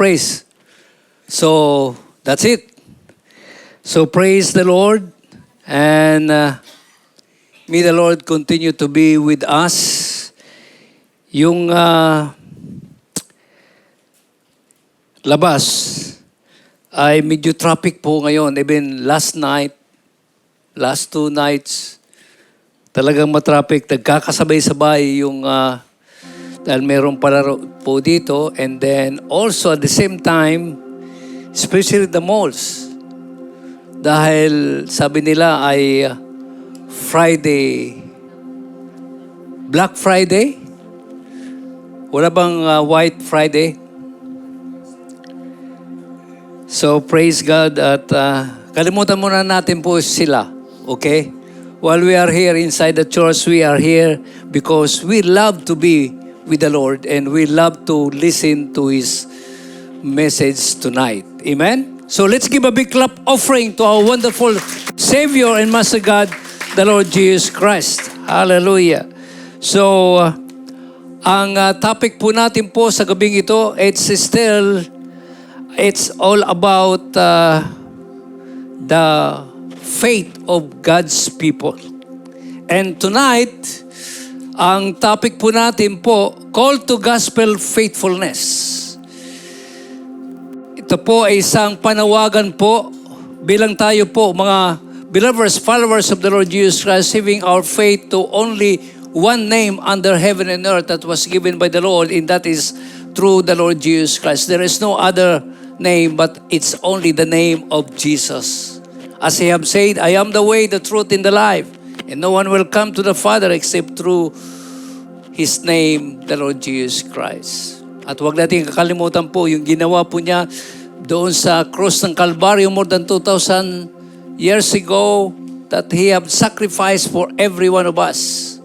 praise. So, that's it. So, praise the Lord. And may the Lord continue to be with us. Yung labas ay medyo traffic po ngayon. Even last night, last 2 nights, talagang matraffic. Nagkakasabay-sabay yung dahil mayroong palaro po dito. And then also at the same time, especially the malls. Dahil sabi nila ay Friday, Black Friday? Wala bang White Friday? So praise God at kalimutan muna natin po sila. Okay? While we are here inside the church, we are here because we love to be with the Lord and we love to listen to His message tonight. Amen? So let's give a big clap offering to our wonderful Savior and Master God, the Lord Jesus Christ. Hallelujah. So, ang topic po natin po sa gabing ito, it's all about the faith of God's people. And tonight, ang topic po natin po, Call to Gospel Faithfulness. Ito po ay isang panawagan po bilang tayo po mga believers, followers of the Lord Jesus Christ, having our faith to only one name under heaven and earth that was given by the Lord, and that is through the Lord Jesus Christ. There is no other name, but it's only the name of Jesus. As He have said, I am the way, the truth, and the life, and no one will come to the Father except through His name, the Lord Jesus Christ. At huwag natin kakalimutan po yung ginawa po niya doon sa cross ng Calvary more than 2,000 years ago, that He have sacrificed for every one of us.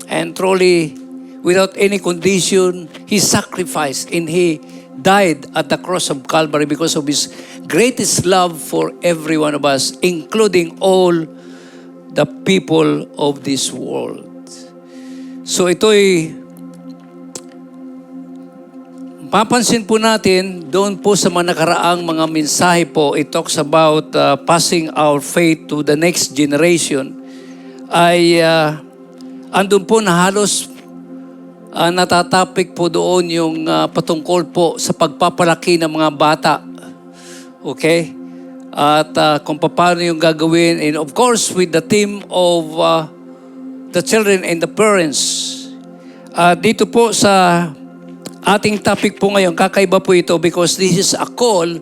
And truly, without any condition, He sacrificed and He died at the cross of Calvary because of His greatest love for every one of us, including all the people of this world. So ito'y papansin po natin doon po sa mga nakaraang mga mensahe po. It talks about passing our faith to the next generation. Ay andun po na halos natatapik po doon yung patungkol po sa pagpapalaki ng mga bata. Okay? At kung paano yung gagawin. And of course, with the theme of the children and the parents. Dito po sa ating topic po ngayon, kakaiba po ito because this is a call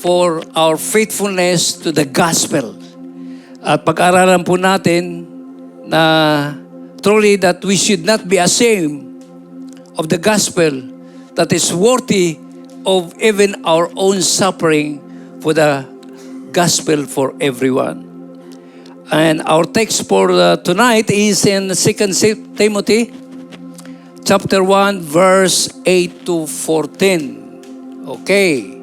for our faithfulness to the gospel. At pag-aralan po natin na truly that we should not be ashamed of the gospel that is worthy of even our own suffering for the gospel for everyone. And our text for tonight is in 2 Timothy chapter 1 verse 8 to 14. Okay.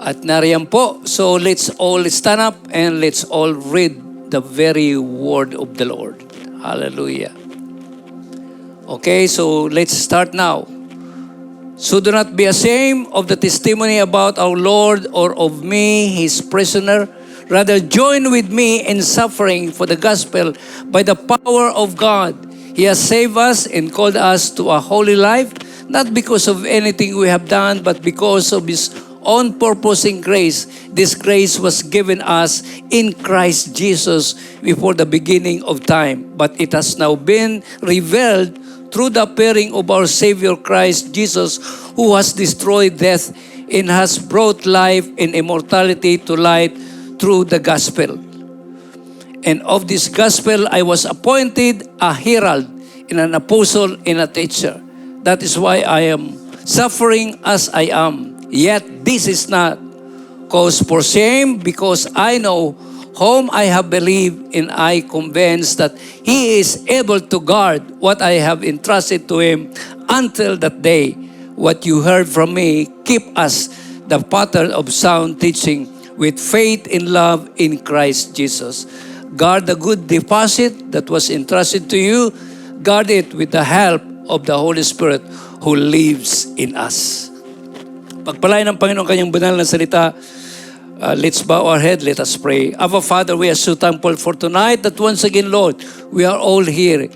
At nariyan po. So let's all stand up and let's all read the very word of the Lord. Hallelujah. Okay, so let's start now. So do not be ashamed of the testimony about our Lord or of me, His prisoner. Rather, join with me in suffering for the gospel by the power of God. He has saved us and called us to a holy life, not because of anything we have done, but because of His own purpose in grace. This grace was given us in Christ Jesus before the beginning of time, but it has now been revealed through the appearing of our Savior Christ Jesus, who has destroyed death and has brought life and immortality to light through the gospel. And of this gospel I was appointed a herald and an apostle and a teacher. That is why I am suffering as I am. Yet this is not cause for shame, because I know whom I have believed, and I convinced that He is able to guard what I have entrusted to Him until that day. What you heard from me, keep as the pattern of sound teaching with faith and love in Christ Jesus. Guard the good deposit that was entrusted to you. Guard it with the help of the Holy Spirit who lives in us. Pagpalain ng Panginoon kanyang banal na salita. Let's bow our head, let us pray. Our Father, we are so thankful for tonight that once again, Lord, we are all here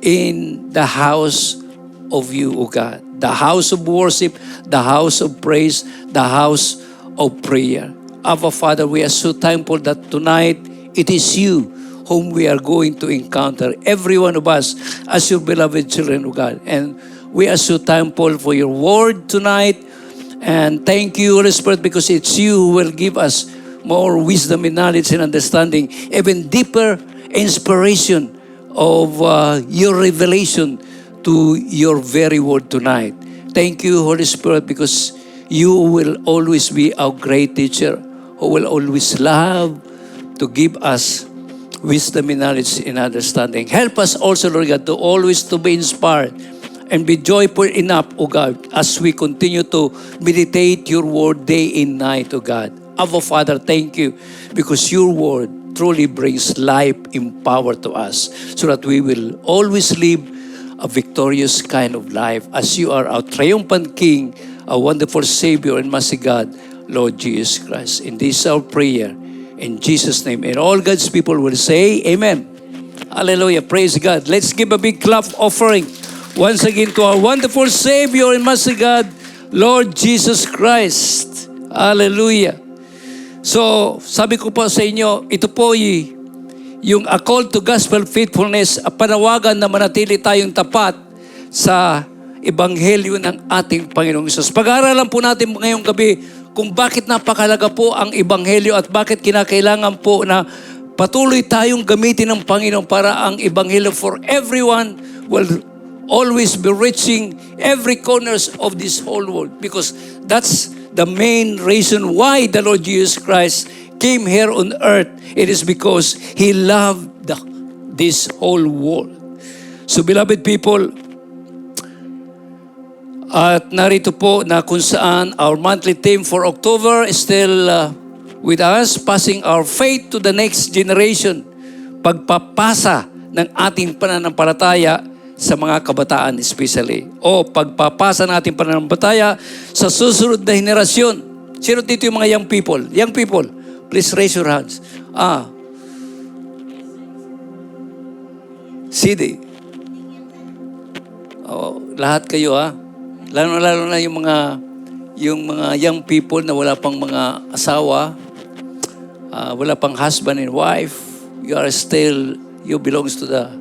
in the house of you, O God. The house of worship, the house of praise, the house of prayer. Our Father, we are so thankful that tonight it is you whom we are going to encounter, every one of us as your beloved children, O God. And we are so thankful for your word tonight. And thank you, Holy Spirit, because it's you who will give us more wisdom and knowledge and understanding, even deeper inspiration of your revelation to your very word tonight. Thank you, Holy Spirit, because you will always be our great teacher who will always love to give us wisdom and knowledge and understanding. Help us also, Lord God, to always to be inspired and be joyful enough, O God, as we continue to meditate your word day and night, O God. Our Father, thank you because your word truly brings life and power to us so that we will always live a victorious kind of life as you are our triumphant King, a wonderful Savior and Mercy God, Lord Jesus Christ. In this our prayer, in Jesus' name. And all God's people will say, Amen. Hallelujah. Praise God. Let's give a big clap offering once again to our wonderful Savior and Master God, Lord Jesus Christ. Hallelujah. So, sabi ko po sa inyo, ito po yung a call to gospel faithfulness, panawagan na manatili tayong tapat sa ebanghelyo ng ating Panginoong Hesus. Pag-aaralan po natin ngayong gabi kung bakit napakalaga po ang ebanghelyo at bakit kinakailangan po na patuloy tayong gamitin ng Panginoon para ang ebanghelyo for everyone will always be reaching every corners of this whole world, because that's the main reason why the Lord Jesus Christ came here on earth. It is because He loved this whole world. So beloved people, at narito po na kung saan our monthly theme for October is still with us, passing our faith to the next generation. Pagpapasa ng ating pananampalataya sa mga kabataan especially. O pagpapasa natin pananampalataya sa susunod na henerasyon. Sino dito yung mga young people? Young people, please raise your hands. CD. Lahat kayo Lalo na yung mga young people na wala pang mga asawa, wala pang husband and wife. You belongs to the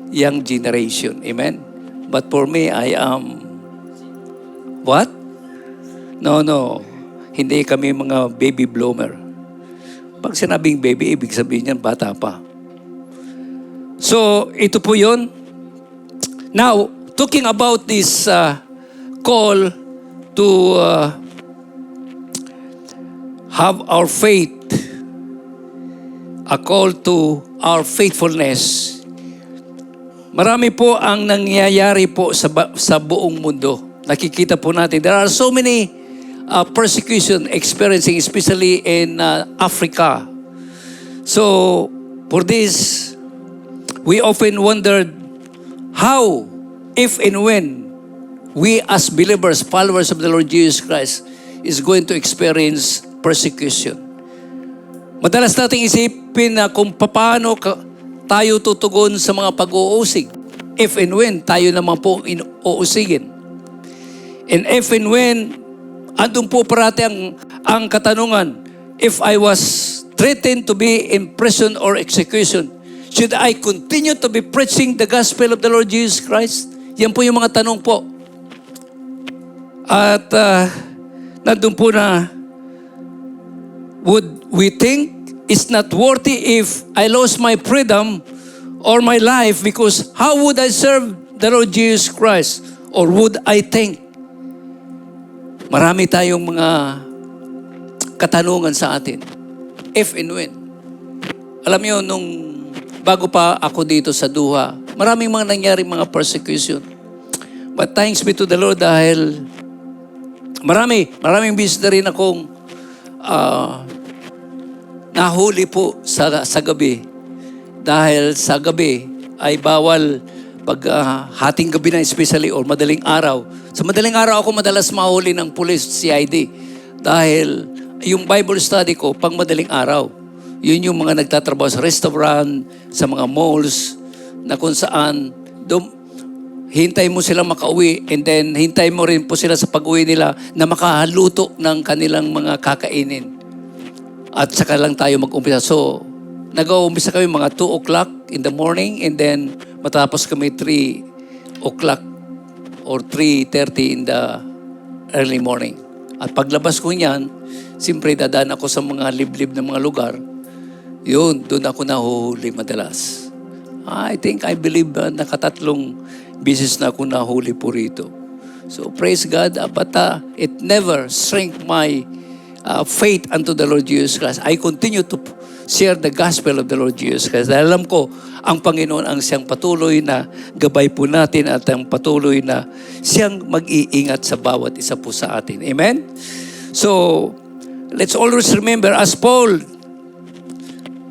young generation. Amen? But for me, I am... What? No. Hindi kami mga baby bloomer. Pag sinabing baby, ibig sabihin yan, bata pa. So, ito po yun. Now, talking about this call to have our faith, a call to our faithfulness. Marami po ang nangyayari po sa buong mundo. Nakikita po natin, there are so many persecution experiencing, especially in Africa. So, for this, we often wondered how, if and when, we as believers, followers of the Lord Jesus Christ, is going to experience persecution. Madalas nating isipin na kung paano tayo tutugon sa mga pag-uusig. If and when, tayo naman po uusigin. And if and when, andun po parati ang katanungan, if I was threatened to be in prison or execution, should I continue to be preaching the gospel of the Lord Jesus Christ? Yan po yung mga tanong po. At nandun po na, would we think it's not worthy if I lost my freedom or my life, because how would I serve the Lord Jesus Christ? Or would I think? Marami tayong mga katanungan sa atin. If and when. Alam niyo, nung bago pa ako dito sa Duha, maraming mga nangyaring mga persecution. But thanks be to the Lord dahil maraming beses na rin akong nahuli po sa gabi. Dahil sa gabi ay bawal pag hating gabi na especially or madaling araw. Sa madaling araw ako madalas mahuli ng police CID dahil yung Bible study ko pang madaling araw. Yun yung mga nagtatrabaho sa restaurant, sa mga malls, na kung saan hintay mo sila makauwi and then hintay mo rin po sila sa pag-uwi nila na makahaluto ng kanilang mga kakainin. At saka lang tayo mag-umpisa. So, nag-uumpisa kami mga 2 o'clock in the morning and then matapos kami 3 o'clock or 3:30 in the early morning. At paglabas ko niyan, siyempre dadaan ako sa mga liblib na mga lugar. Yun, doon ako nahuhuli madalas. I believe nakatatlong bisis na ako nahuli po rito. So praise God, but it never shrank my faith unto the Lord Jesus Christ. I continue to share the gospel of the Lord Jesus Christ. Dahil alam ko, ang Panginoon ang siyang patuloy na gabay po natin at ang patuloy na siyang mag-iingat sa bawat isa po sa atin. Amen? So, let's always remember, as Paul,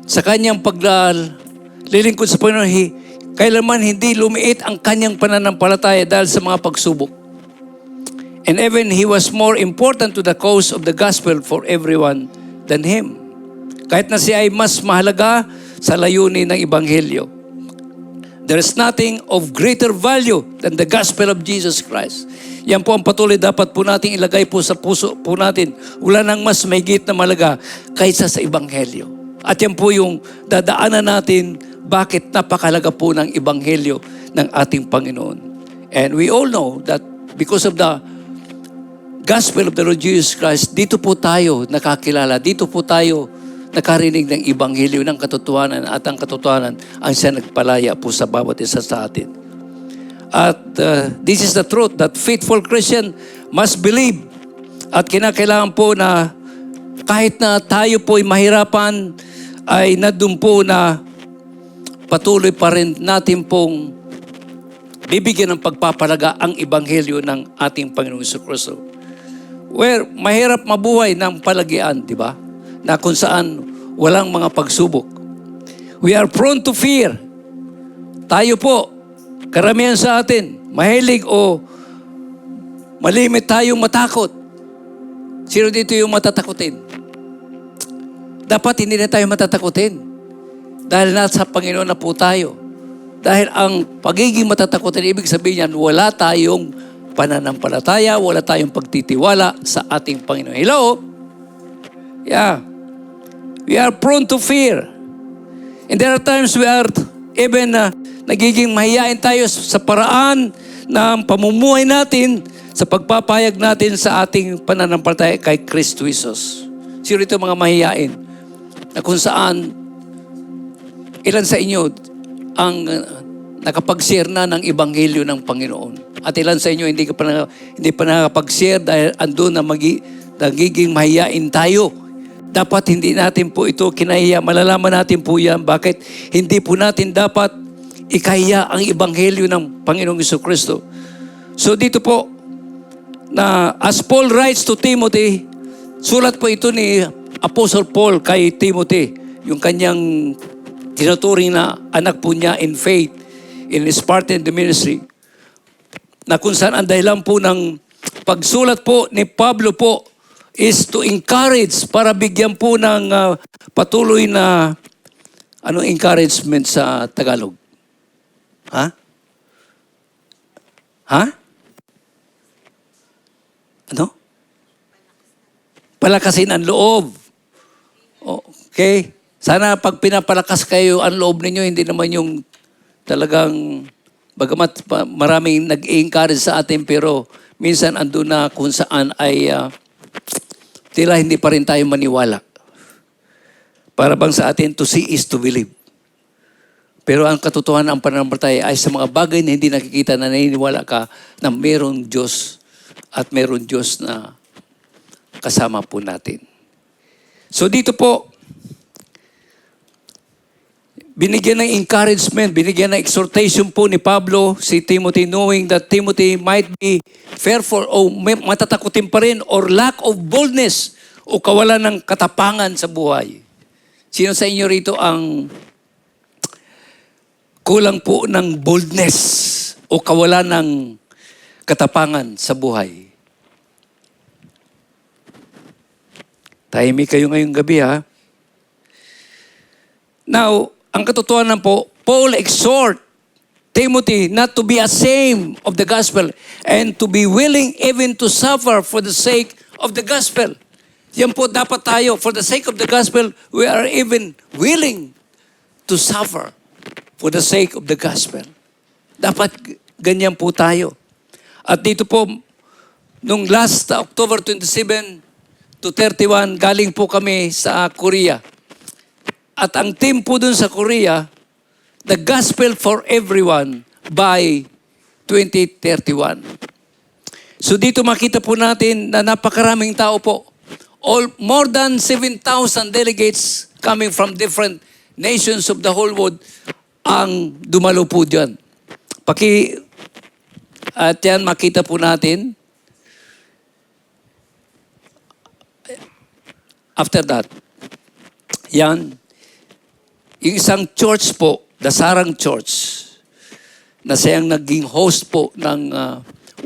sa kanyang paglilingkod sa Panginoon, kailanman hindi lumiit ang kanyang pananampalataya dahil sa mga pagsubok. And even he was more important to the cause of the gospel for everyone than him. Kahit na siya ay mas mahalaga sa layunin ng Ebanghelyo. There is nothing of greater value than the gospel of Jesus Christ. Yan po ang patuloy dapat po nating ilagay po sa puso po natin. Wala nang mas mahigit na mahalaga kaysa sa Ebanghelyo. At yan po yung dadaanan natin bakit napakalaga po ng Ebanghelyo ng ating Panginoon. And we all know that because of the gospel of the Lord Jesus Christ, dito po tayo nakakilala, dito po tayo nakarinig ng Ebanghelyo ng katotohanan at ang katotohanan ang siya nagpalaya po sa bawat isa sa atin. At this is the truth that faithful Christian must believe. At kinakailangan po na kahit na tayo po ay mahirapan, ay nandun po na patuloy pa rin natin pong bibigyan ng pagpapalaga ang Ebanghelyo ng ating Panginoong Jesucristo. Where mahirap mabuhay ng palagian, di ba? Na kung saan walang mga pagsubok. We are prone to fear. Tayo po, karamihan sa atin, mahilig o malimit tayong matakot. Sino dito yung matatakutin? Dapat hindi na tayo matatakutin. Dahil nasa Panginoon na po tayo. Dahil ang pagiging matatakutin, ibig sabihin yan, wala tayong pananampalataya, wala tayong pagtitiwala sa ating Panginoon. Hello? Yeah. We are prone to fear. And there are times we are even nagiging mahiyain tayo sa paraan ng pamumuhay natin sa pagpapayag natin sa ating pananampalataya kay Kristo Jesus. Sino ito mga mahiyain? Na kung saan ilan sa inyo ang nakapag-share na ng Ebanghelyo ng Panginoon. At ilan sa inyo hindi pa nakapag-share dahil andun na nagiging mahiyain tayo. Dapat hindi natin po ito kinahiya. Malalaman natin po yan. Bakit hindi po natin dapat ikahiya ang Ebanghelyo ng Panginoong Jesucristo. So dito po, na as Paul writes to Timothy, sulat po ito ni Apostle Paul kay Timothy, yung kanyang tinuturing na anak po niya in faith, in his part in the ministry, na kung saan ang dahilan po ng pagsulat po ni Pablo po is to encourage, para bigyan po ng patuloy na encouragement sa Tagalog? Ha? Ha? Ano? Palakasin ang loob. Okay? Sana pag pinapalakas kayo ang loob ninyo, hindi naman yung talagang, bagamat maraming nag-encourage sa atin, pero minsan andun na kung saan ay tila hindi pa rin tayo maniwala. Para bang sa atin, to see is to believe. Pero ang katotohanan ng pananampalataya ay sa mga bagay na hindi nakikita na naniniwala ka na mayroong Diyos at mayroong Diyos na kasama po natin. So dito po, binigyan ng encouragement, binigyan ng exhortation po ni Pablo si Timothy, knowing that Timothy might be fearful o matatakutin pa rin or lack of boldness o kawalan ng katapangan sa buhay. Sino sa inyo rito ang kulang po ng boldness o kawalan ng katapangan sa buhay. Tahimik kayo ngayong gabi, ha? Now, ang katotohanan po, Paul exhort Timothy not to be ashamed of the gospel and to be willing even to suffer for the sake of the gospel. Yan po dapat tayo. For the sake of the gospel, we are even willing to suffer for the sake of the gospel. Dapat ganyan po tayo. At dito po, nung last October 27 to 31, galing po kami sa Korea. At ang team po dun sa Korea, the gospel for everyone by 2031. So dito makita po natin na napakaraming tao po. More than 7,000 delegates coming from different nations of the whole world ang dumalo po dyan. At yan makita po natin. After that, yan, yung isang church po, Dasarang Church, na siyang naging host po ng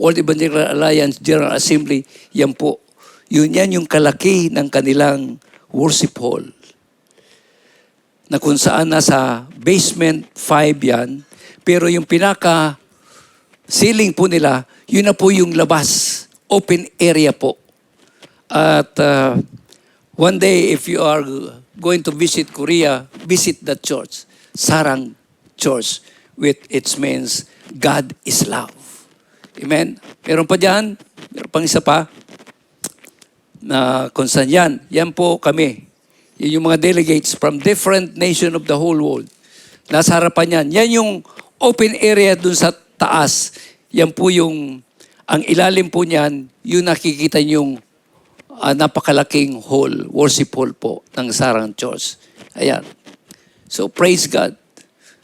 World Evangelical Alliance General Assembly, yan po, yan yung kalaki ng kanilang worship hall. Na kung saan nasa basement 5 yan, pero yung pinaka ceiling po nila, yun na po yung labas, open area po. At one day, if you are going to visit Korea, visit that church, Sarang Church, with its means, God is love. Amen? Meron pa dyan, meron pang isa pa, na kung saan yan. Yan po kami. Yan yung mga delegates from different nation of the whole world. Nasa harapan yan. Yan yung open area dun sa taas. Yan po yung, ang ilalim po niyan, yung nakikita yung napakalaking hall, worship hall po ng Sarang Church. Ayan. So, praise God.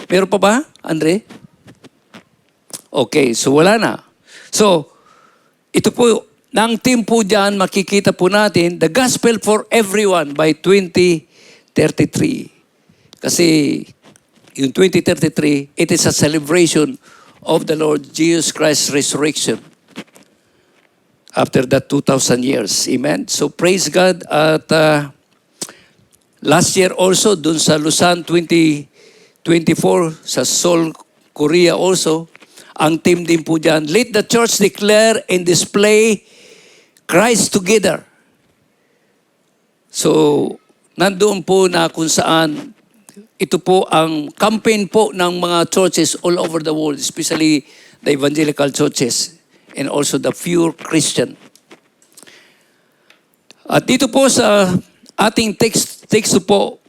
Meron pa ba, Andre? Okay, so wala na. So, ito po, ng team po dyan, makikita po natin, the gospel for everyone by 2033. Kasi, yung 2033, it is a celebration of the Lord Jesus Christ's resurrection. After that 2,000 years. Amen? So praise God. At last year also, dun sa Luzon 2024, sa Seoul, Korea also, ang team din po dyan, let the church declare and display Christ together. So, nandoon po na kung saan, ito po ang campaign po ng mga churches all over the world, especially the evangelical churches and also the pure Christian. At dito po sa ating text po,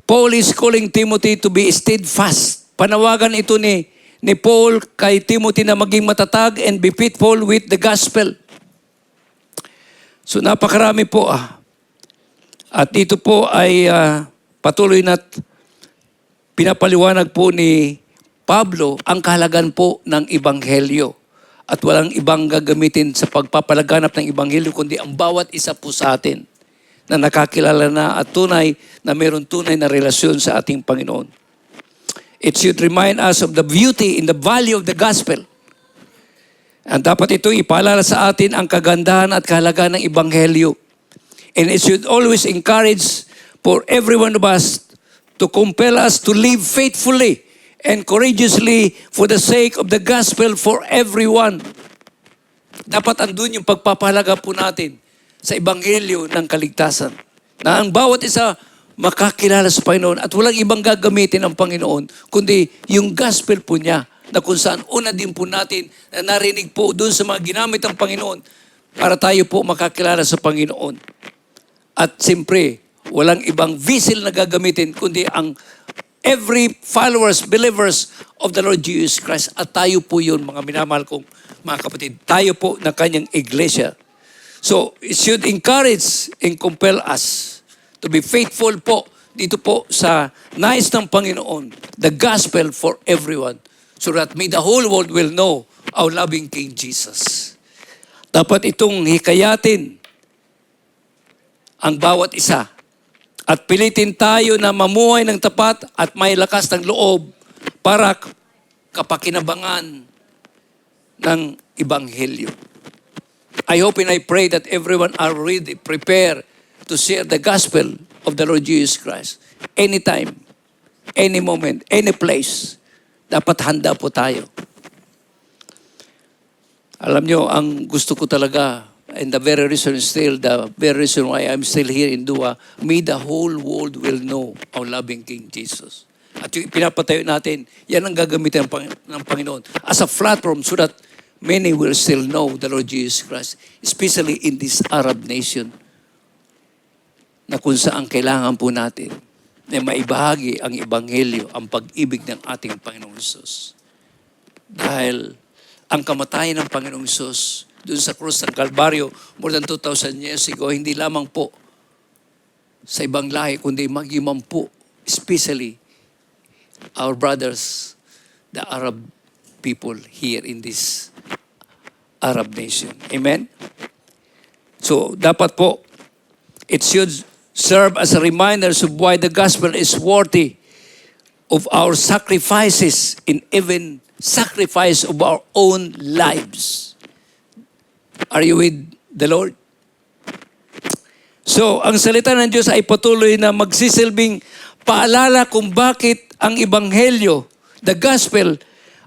Paul is calling Timothy to be steadfast. Panawagan ito ni Paul kay Timothy na maging matatag and be faithful with the gospel. So napakarami po. At dito po ay patuloy na pinapaliwanag po ni Pablo ang kahalagan po ng Ebanghelyo. At walang ibang gagamitin sa pagpapalaganap ng Ebanghelyo, kundi ang bawat isa po sa atin na nakakilala na at tunay na mayroon tunay na relasyon sa ating Panginoon. It should remind us of the beauty and the value of the gospel. And dapat ito ipaalala sa atin ang kagandahan at kahalagaan ng Ebanghelyo. And it should always encourage for every one of us to compel us to live faithfully and courageously for the sake of the gospel for everyone. Dapat andun yung pagpapahalaga po natin sa Ebanghelyo ng kaligtasan. Na ang bawat isa makakilala sa Panginoon at walang ibang gagamitin ang Panginoon, kundi yung gospel po niya na kung saan una din po natin na narinig po doon sa mga ginamit ng Panginoon para tayo po makakilala sa Panginoon. At siyempre, walang ibang vessel na gagamitin kundi ang every followers, believers of the Lord Jesus Christ. At tayo po yun, mga minamahal kong mga kapatid. Tayo po na kanyang iglesia. So, it should encourage and compel us to be faithful po dito po sa nais ng Panginoon, the gospel for everyone, so that may the whole world will know our loving King Jesus. Dapat itong hikayatin ang bawat isa. At pilitin tayo na mamuhay ng tapat at may lakas ng loob para kapakinabangan ng Ebanghelyo. I hope and I pray that everyone are ready, prepared to share the gospel of the Lord Jesus Christ. Anytime, any moment, any place, dapat handa po tayo. Alam nyo, ang gusto ko talaga, and the very reason why I'm still here in Dua, may the whole world will know our loving King Jesus. At yung pinapatayo natin, yan ang gagamitin ng Panginoon as a platform so that many will still know the Lord Jesus Christ, especially in this Arab nation, na kung saan kailangan po natin na maibahagi ang Ebanghelyo, ang pag-ibig ng ating Panginoong Hesus. Dahil ang kamatayan ng Panginoong Hesus doon sa krus ng Kalbaryo, more than 2,000 years ago, hindi lamang po sa ibang lahi, kundi mag-imam po, especially our brothers, the Arab people here in this Arab nation. Amen? So, dapat po, it should serve as a reminder of why the gospel is worthy of our sacrifices and even sacrifice of our own lives. Are you with the Lord? So, ang salita ng Diyos ay patuloy na magsisilbing paalala kung bakit ang Ebanghelyo, the gospel,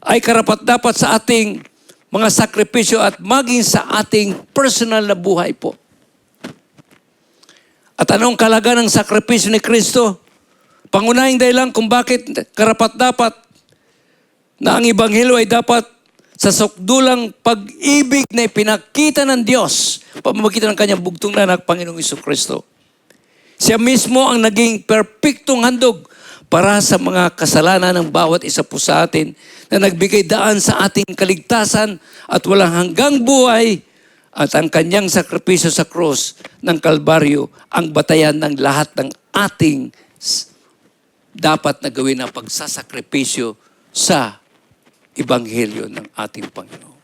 ay karapat-dapat sa ating mga sakripisyo at maging sa ating personal na buhay po. At anong kalaga ng sakripisyo ni Kristo? Pangunahing dahilan kung bakit karapat-dapat na ang Ebanghelyo ay dapat sa sukdulang pag-ibig na ipinakita ng Diyos pamamagitan ng kanyang bugtong na anak, Panginoong Jesucristo. Siya mismo ang naging perpektong handog para sa mga kasalanan ng bawat isa po sa atin na nagbigay daan sa ating kaligtasan at walang hanggang buhay at ang kanyang sakripisyo sa krus ng Kalbaryo ang batayan ng lahat ng ating dapat na gawin na pagsasakripisyo sa Ebanghelyo ng ating Panginoon.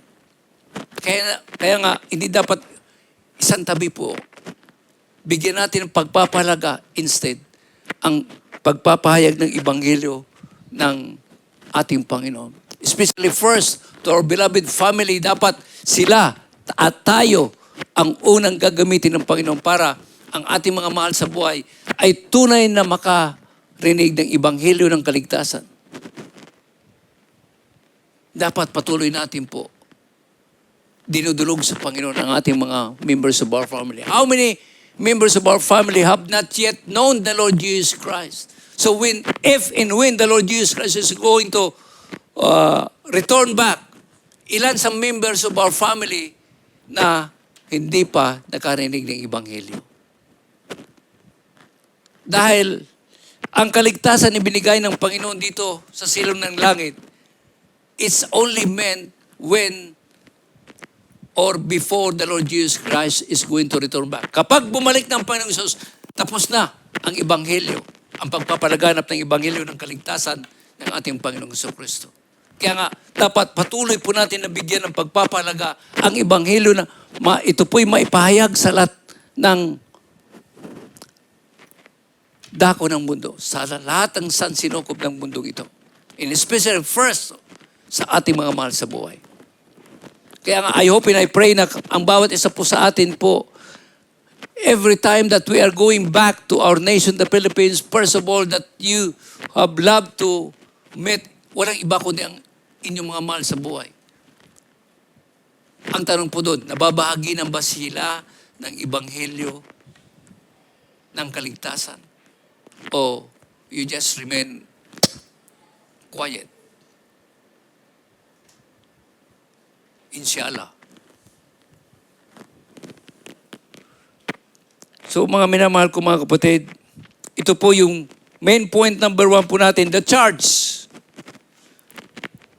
Kaya nga, hindi dapat isang tabi po. Bigyan natin ng pagpapalaga instead ang pagpapahayag ng Ebanghelyo ng ating Panginoon. Especially first, to our beloved family, dapat sila at tayo ang unang gagamitin ng Panginoon para ang ating mga mahal sa buhay ay tunay na makarinig ng Ebanghelyo ng kaligtasan. Dapat patuloy natin po dinudulog sa Panginoon ang ating mga members of our family. How many members of our family have not yet known the Lord Jesus Christ? So if and when the Lord Jesus Christ is going to return back, ilan sa members of our family na hindi pa nakarinig ng Ebanghelyo? Dahil ang kaligtasan ibinigay ng Panginoon dito sa silong ng langit, it's only meant when or before the Lord Jesus Christ is going to return back. Kapag bumalik ng Panginoong Hesus, tapos na ang Ebanghelyo, ang pagpapalaganap ng Ebanghelyo ng kaligtasan ng ating Panginoong Jesucristo. Kaya nga, dapat patuloy po natin na bigyan ng pagpapalaga ang Ebanghelyo na ito po'y maipahayag sa lahat ng dako ng mundo, sa lahat ng sansinukob ng mundong ito. And especially first, sa ating mga mahal sa buhay. Kaya nga, I hope and I pray na ang bawat isa po sa atin po, every time that we are going back to our nation, the Philippines, first of all, that you have loved to meet, walang iba kundi ang inyong mga mahal sa buhay. Ang tanong po doon, nababahagi ng ba sila ng Ebanghelyo ng kaligtasan? O you just remain quiet? Inshallah. So mga minamahal ko mga kapatid, ito po yung main point number 1 po natin, the charge.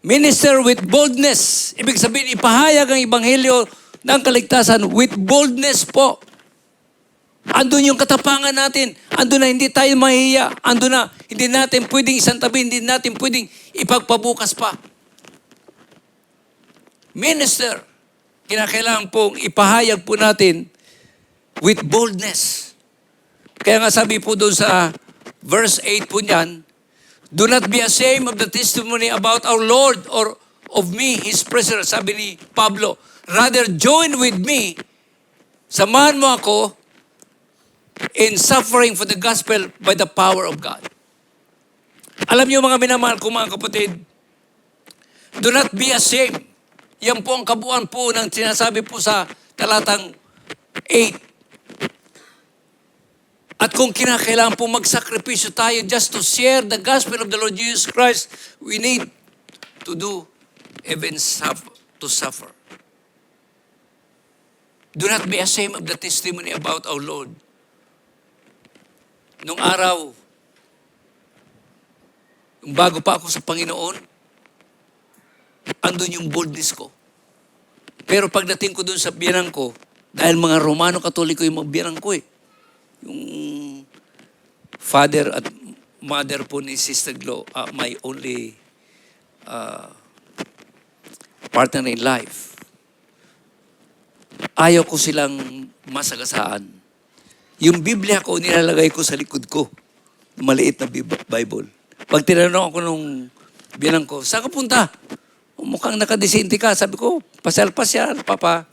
Minister with boldness. Ibig sabihin, ipahayag ang Ebanghelyo ng kaligtasan with boldness po. Andun yung katapangan natin. Andun na hindi tayo mahihiya. Andun na hindi natin pwedeng isang tabi, hindi natin pwedeng ipagpabukas pa. Minister, kinakailangan pong ipahayag po natin with boldness. Kaya nga sabi po doon sa verse 8 po niyan, Do not be ashamed of the testimony about our Lord or of me, His prisoner. Sabi ni Pablo, rather join with me, samahan mo ako in suffering for the gospel by the power of God. Alam niyo mga minamahal ko mga kapatid, do not be ashamed. Yan po ang kabuuan po ng sinasabi po sa talatang 8. At kung kinakailangan po magsakripisyo tayo just to share the gospel of the Lord Jesus Christ, we need to do even to suffer. Do not be ashamed of the testimony about our Lord. Nung araw, bago pa ako sa Panginoon, andun yung boldness ko. Pero pagdating ko dun sa biyanang ko, dahil mga Romano Katoliko yung mga biyanang ko eh, yung father at mother po ni Sister Glo, my only partner in life. Ayaw ko silang masagasaan. Yung Biblia ko, nilalagay ko sa likod ko. Maliit na Bible. Pag tinanong ako nung biyanang ko, saan ka punta? Mukhang nakadisente ka. Sabi ko, pasyal-pasyal, papa.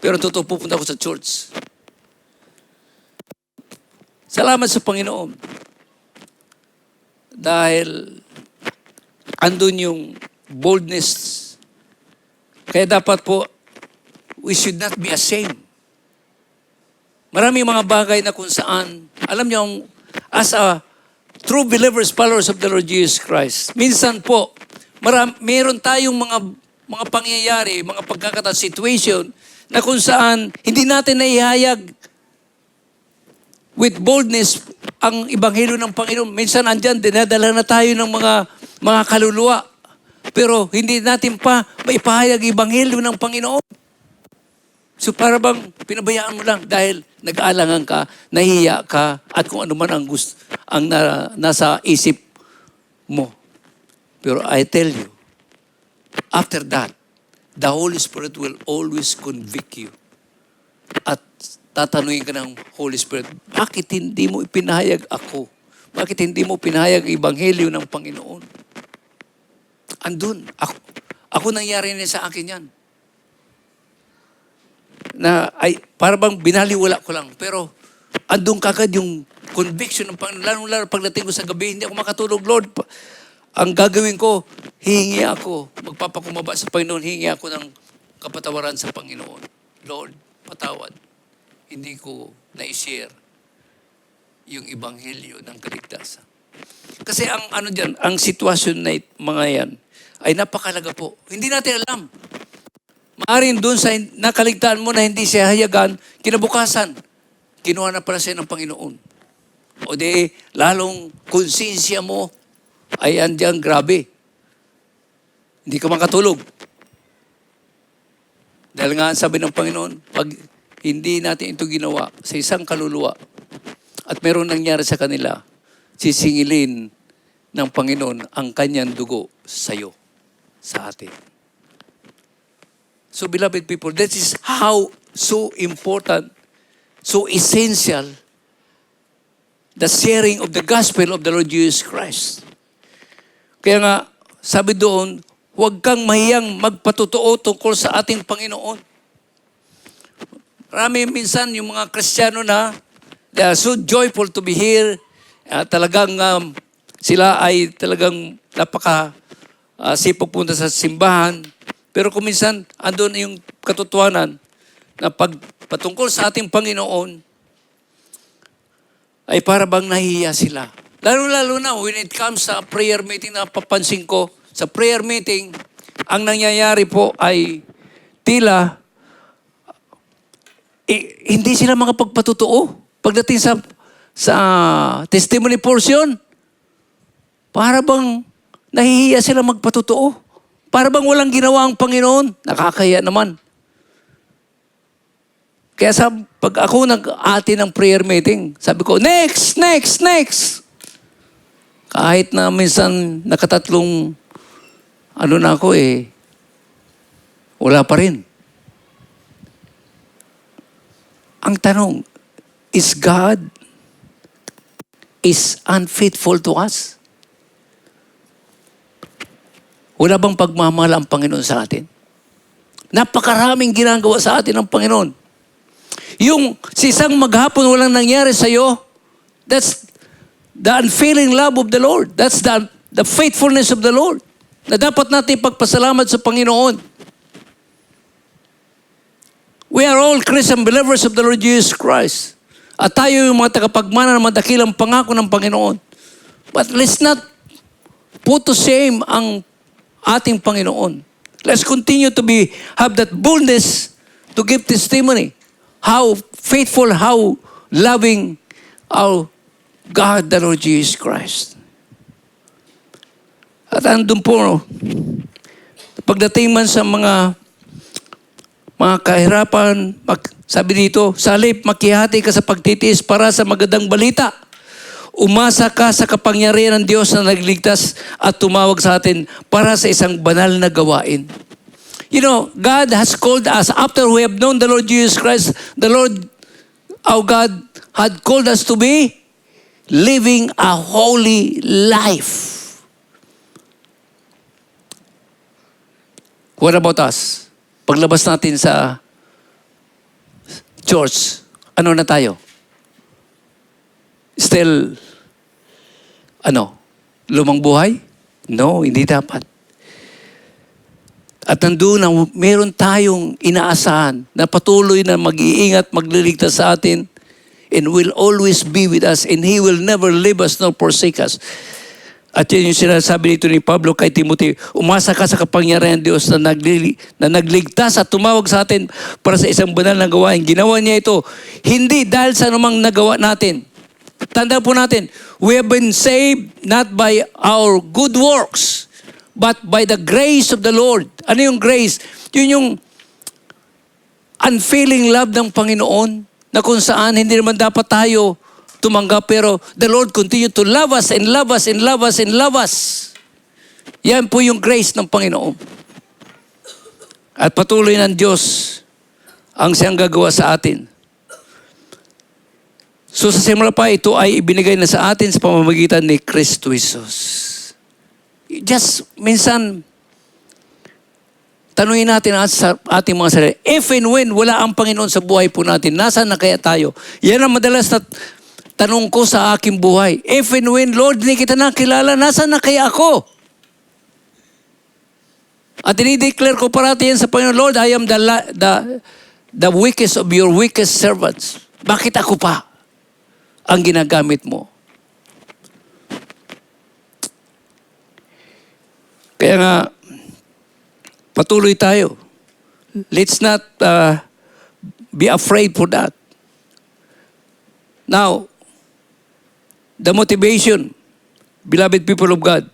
Pero totoo pupunta ako sa church. Salamat sa Panginoon. Dahil andun yung boldness. Kaya dapat po, we should not be ashamed. Maraming mga bagay na kung saan, alam niyo, as a true believers, followers of the Lord Jesus Christ, minsan po, meron tayong mga pangyayari, mga pagkakataon, situation, na kung saan hindi natin naihayag with boldness ang Ebanghelyo ng Panginoon. Minsan andyan, dinadala na tayo ng mga kaluluwa. Pero hindi natin pa maipahayag Ebanghelyo ng Panginoon. So para bang pinabayaan mo lang dahil nag-aalangan ka, nahihiya ka, at kung ano man ang gusto, nasa isip mo. Pero I tell you, after that, the Holy Spirit will always convict you. At tatanungin ka ng Holy Spirit, bakit hindi mo ipinahayag ako? Bakit hindi mo pinahayag Ebanghelyo ng Panginoon? Andun. Ako nangyari na sa akin yan. Na ay, para bang binaliwala ko lang. Pero andun kagad yung conviction ng Panginoon. Lalo pagdating ko sa gabi, hindi ako makatulog, Lord. Ang gagawin ko, hihingi ako, magpapakumaba sa Panginoon, hihingi ako ng kapatawaran sa Panginoon. Lord, patawad. Hindi ko na-share yung Ebanghelyo ng kaligtasan. Kasi ang sitwasyon na mga yan, ay napakalaga po. Hindi natin alam. Maaring doon sa nakaligtaan mo na hindi siya hayagan, kinabukasan, kinuha na pala siya ng Panginoon. O di, lalong konsensya mo ay andyan grabe. Hindi ka makatulog. Dahil nga sabi ng Panginoon, pag hindi natin ito ginawa sa isang kaluluwa at meron nangyari sa kanila, sisingilin ng Panginoon ang kanyang dugo sa iyo, sa atin. So beloved people, that is how so important, so essential, the sharing of the gospel of the Lord Jesus Christ. Kaya nga, sabi doon, huwag kang mahiyang magpatotoo tungkol sa ating Panginoon. Marami minsan yung mga Kristiyano na they are so joyful to be here. Talagang sila ay talagang sipag punta sa simbahan. Pero kung minsan andun yung katotohanan na patungkol sa ating Panginoon ay para bang nahihiya sila. Lalo-lalo na when it comes sa prayer meeting, na papansin ko, sa prayer meeting, ang nangyayari po ay tila hindi sila makapagpatotoo. Pagdating sa testimony portion, para bang nahihiya sila magpatotoo. Para bang walang ginawa ang Panginoon. Nakakaya naman. Kaya pag ako nag-ati ng prayer meeting, sabi ko, next! Kahit na minsan nakatatlong na ako wala pa rin. Ang tanong, is God unfaithful to us? Wala bang pagmamahal ang Panginoon sa atin? Napakaraming ginagawa sa atin ng Panginoon. Yung si isang maghapon walang nangyari sa iyo, that's the unfailing love of the Lord. That's the faithfulness of the Lord na dapat natin pagpasalamat sa Panginoon. We are all Christian believers of the Lord Jesus Christ. At tayo yung mga tagapagmana ng madakilang pangako ng Panginoon. But let's not put to shame ang ating Panginoon. Let's continue to have that boldness to give testimony. How faithful, how loving our God, the Lord Jesus Christ. At andun po, pagdating man sa mga kahirapan, sabi dito, salip, makihati ka sa pagtitiis para sa magandang balita. Umasa ka sa kapangyarihan ng Diyos na nagligtas at tumawag sa atin para sa isang banal na gawain. You know, God has called us after we have known the Lord Jesus Christ. The Lord, our God, had called us to be living a holy life. What about us? Paglabas natin sa church, ano na tayo? Still, lumang buhay? No, hindi dapat. At nandun na meron tayong inaasahan na patuloy na mag-iingat, magliligtas sa atin, and will always be with us, and He will never leave us nor forsake us. At yun yung sinasabi dito ni Pablo kay Timothy, umasa ka sa kapangyarihan ng Diyos na nagligtas at tumawag sa atin para sa isang banal na gawain. Ginawa niya ito, hindi dahil sa anumang nagawa natin. Tandaan po natin, we have been saved not by our good works, but by the grace of the Lord. Ano yung grace? Yun yung unfailing love ng Panginoon na kung saan hindi naman dapat tayo tumanggap, pero the Lord continue to love us and love us and love us and love us. Yan po yung grace ng Panginoon. At patuloy ng Diyos ang siyang gagawa sa atin. So sa simula pa, ito ay ibinigay na sa atin sa pamamagitan ni Kristo Jesus. Just minsan, tanungin natin sa ating mga sarili, if and when wala ang Panginoon sa buhay po natin, nasaan na kaya tayo? Yan ang madalas na tanong ko sa aking buhay. If and when, Lord, hindi kita nakilala, nasaan na kaya ako? At dinideclare ko parati yan sa Panginoon, Lord, I am the weakest of your weakest servants. Bakit ako pa ang ginagamit mo? Kaya nga, patuloy tayo. Let's not be afraid for that. Now, the motivation, beloved people of God,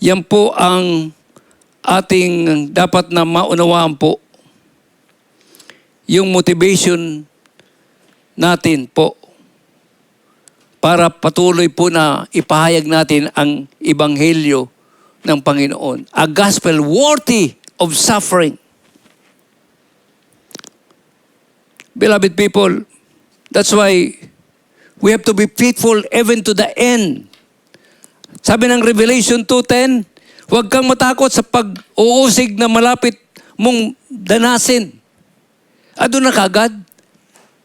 yan po ang ating dapat na maunawaan po. Yung motivation natin po para patuloy po na ipahayag natin ang ebanghelyo ng Panginoon. A gospel worthy of suffering. Beloved people, that's why we have to be faithful even to the end. Sabi ng Revelation 2:10, huwag kang matakot sa pag-uusig na malapit mong danasin. Andun na kagad.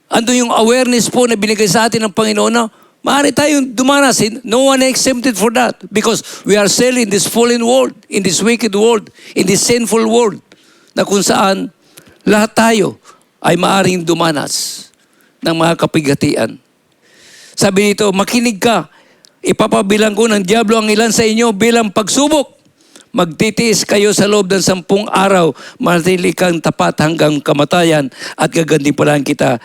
Andun yung awareness po na binigay sa atin ng Panginoon na maaari tayong dumanasin. No one exempted for that. Because we are still in this fallen world, in this wicked world, in this sinful world, na kung saan lahat tayo ay maaring dumanas ng mga kapigatian. Sabi nito, makinig ka, ipapabilang ko ng diablo ang ilan sa inyo bilang pagsubok. Magtitiis kayo sa loob ng 10 araw, manatili kang tapat hanggang kamatayan at gagantimpalaan kita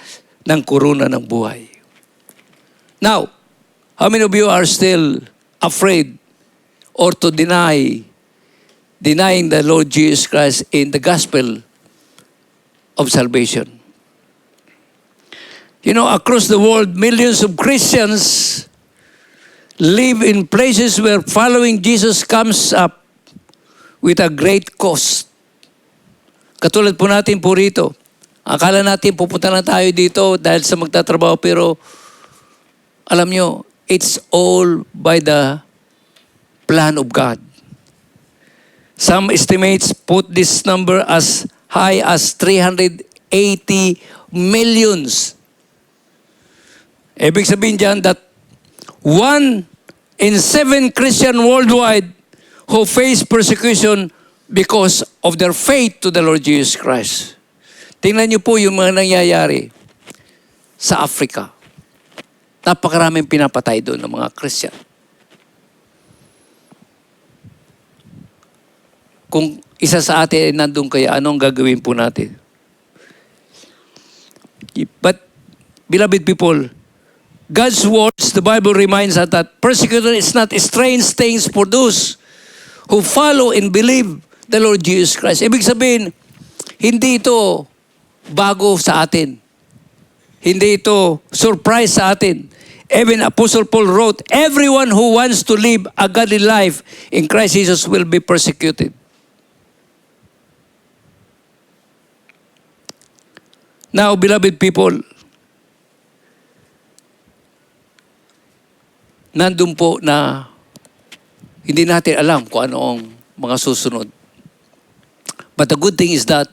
ng korona ng buhay. Now, how many of you are still afraid or to denying the Lord Jesus Christ in the gospel of salvation? You know, across the world, millions of Christians live in places where following Jesus comes up with a great cost. Katulad po natin po rito. Akala natin pupunta na tayo dito dahil sa magtatrabaho, pero alam nyo, it's all by the plan of God. Some estimates put this number as high as 380 millions. Ibig sabihin dyan that 1 in 7 Christian worldwide who face persecution because of their faith to the Lord Jesus Christ. Tingnan niyo po yung mga nangyayari sa Africa. Napakaraming pinapatay doon ng mga Christian. Kung isa sa atin ay nandun kaya, anong gagawin po natin? But, beloved people, God's words, the Bible reminds us that persecution is not strange things for those who follow and believe the Lord Jesus Christ. Ibig sabihin, hindi ito bago sa atin. Hindi ito surprise sa atin. Even Apostle Paul wrote, everyone who wants to live a godly life in Christ Jesus will be persecuted. Now, beloved people, nandun po na hindi natin alam kung ano ang mga susunod. But the good thing is that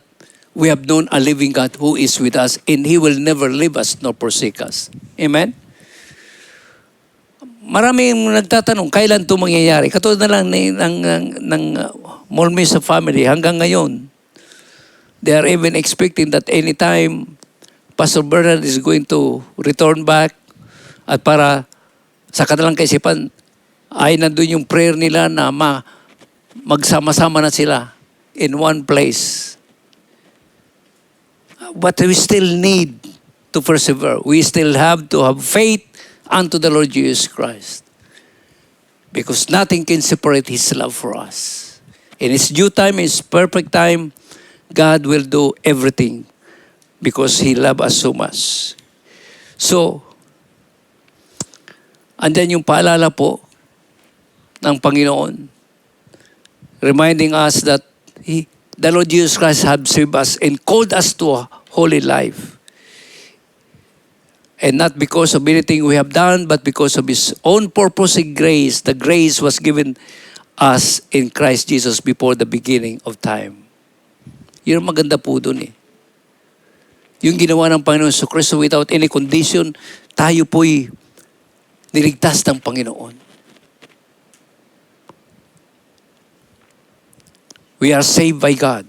we have known a living God who is with us and He will never leave us nor forsake us. Amen? Maraming nagtatanong, kailan ito mangyayari? Katulad na lang ng Molmesa family hanggang ngayon. They are even expecting that anytime Pastor Bernard is going to return back at para sa kanilang kaisipan ay nandun yung prayer nila na magsama-sama na sila in one place. But we still need to persevere. We still have to have faith unto the Lord Jesus Christ. Because nothing can separate His love for us. In His due time, His perfect time, God will do everything because He loves us so much. So, andyan yung paalala po ng Panginoon, reminding us that the Lord Jesus Christ has saved us and called us to a holy life. And not because of anything we have done, but because of His own purpose and grace. The grace was given us in Christ Jesus before the beginning of time. Yun ang maganda po dun eh. Yung ginawa ng Panginoon sa Kristo without any condition, tayo po'y niligtas ng Panginoon. We are saved by God.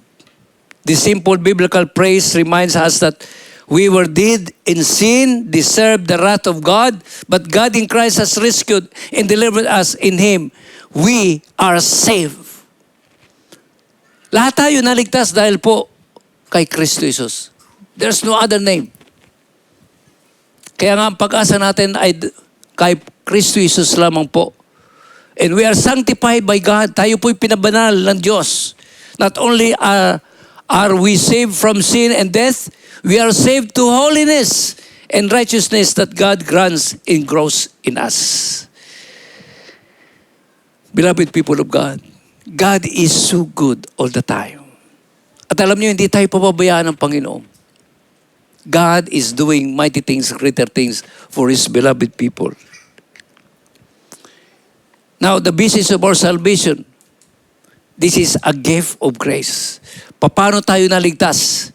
This simple biblical praise reminds us that we were dead in sin, deserved the wrath of God, but God in Christ has rescued and delivered us in Him. We are saved. Lahat tayo naligtas dahil po kay Kristo Jesus. There's no other name. Kaya nga ang pag-asa natin ay kay Kristo Jesus lamang po. And we are sanctified by God. Tayo po'y pinabanal ng Diyos. Not only are we saved from sin and death, we are saved to holiness and righteousness that God grants and grows in us. Beloved people of God, God is so good all the time. At alam niyo, hindi tayo pababayaan ng Panginoon. God is doing mighty things, greater things for His beloved people. Now, the basis of our salvation, this is a gift of grace. Paano tayo naligtas?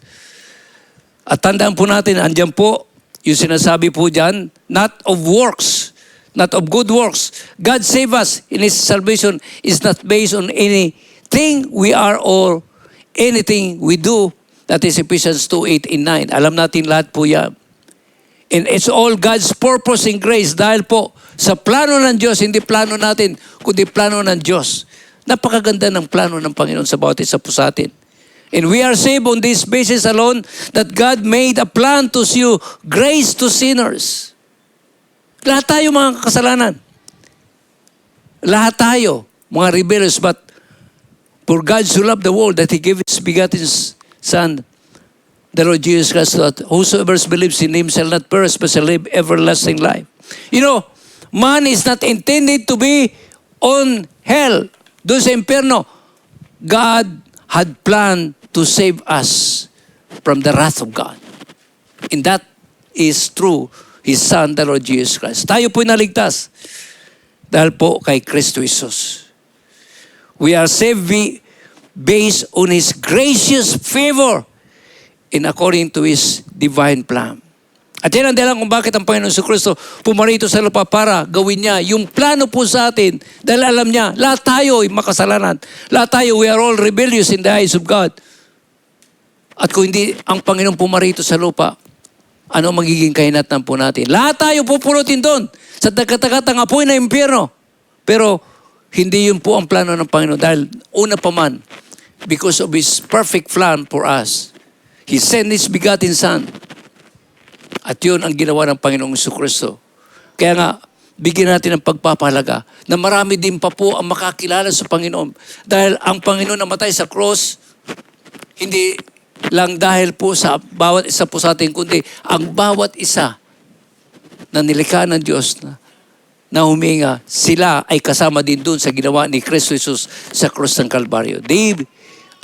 At tandaan po natin, andyan po, yung sinasabi po dyan, not of works, not of good works. God save us in His salvation is not based on anything we are or anything we do. That is Ephesians 2:8 and 9. Alam natin lahat po yan. And it's all God's purpose and grace dahil po sa plano ng Diyos, hindi plano natin, kundi plano ng Diyos. Napakaganda ng plano ng Panginoon sa bawat isa po sa atin. And we are saved on this basis alone that God made a plan to show grace to sinners. Lahat tayo mga kasalanan. Lahat tayo mga rebellious, but for God so loved the world that He gave His begotten Son, the Lord Jesus Christ, that whosoever believes in Him shall not perish but shall live everlasting life. You know, man is not intended to be on hell, doon sa impyerno. God had planned to save us from the wrath of God. And that is through His Son, the Lord Jesus Christ. Tayo po'y naligtas dahil po kay Kristo Jesus. We are saved based on His gracious favor in according to His divine plan. At yan ang dahilan kung bakit ang Panginoon Jesucristo pumarito sa lupa para gawin niya yung plano po sa atin. Dahil alam niya, lahat tayo ay makasalanan. Lahat tayo, we are all rebellious in the eyes of God. At kung hindi ang Panginoon pumarito sa lupa, ano magiging kahinatnan po natin? Lahat tayo pupulutin doon sa dagat-dagatang apoy na impyerno. Pero hindi yun po ang plano ng Panginoon. Dahil una pa man, because of His perfect plan for us, He sent His begotten Son. At yun ang ginawa ng Panginoong Jesucristo. Kaya nga, bigyan natin ng pagpapahalaga na marami din pa po ang makakilala sa Panginoon. Dahil ang Panginoon namatay sa cross, hindi lang dahil po sa bawat isa po sa atin, kundi ang bawat isa na nilikha ng Diyos na huminga, sila ay kasama din doon sa ginawa ni Kristo Jesus sa cross ng Kalbaryo. They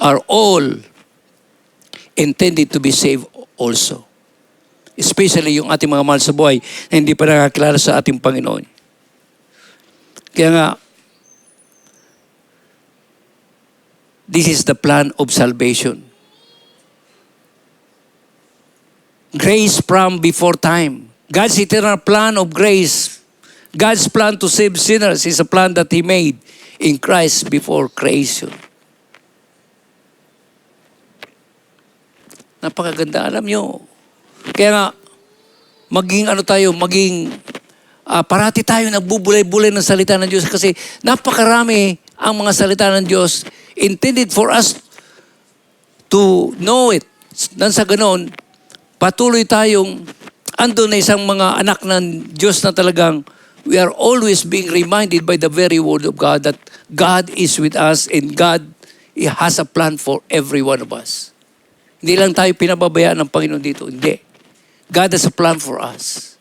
are all intended to be saved also. Especially yung ating mga mahal sa buhay na hindi pa nakakilala sa ating Panginoon. Kaya nga, this is the plan of salvation. Grace from before time. God's eternal plan of grace. God's plan to save sinners is a plan that He made in Christ before creation. Napakaganda. Alam nyo, kaya nga, parati tayo nagbubulay-bulay ng salita ng Diyos kasi napakarami ang mga salita ng Diyos intended for us to know it. Nang sa ganon, patuloy tayong andun na isang mga anak ng Diyos na talagang we are always being reminded by the very word of God that God is with us and God has a plan for every one of us. Hindi lang tayo pinababayaan ng Panginoon dito. Hindi. God has a plan for us.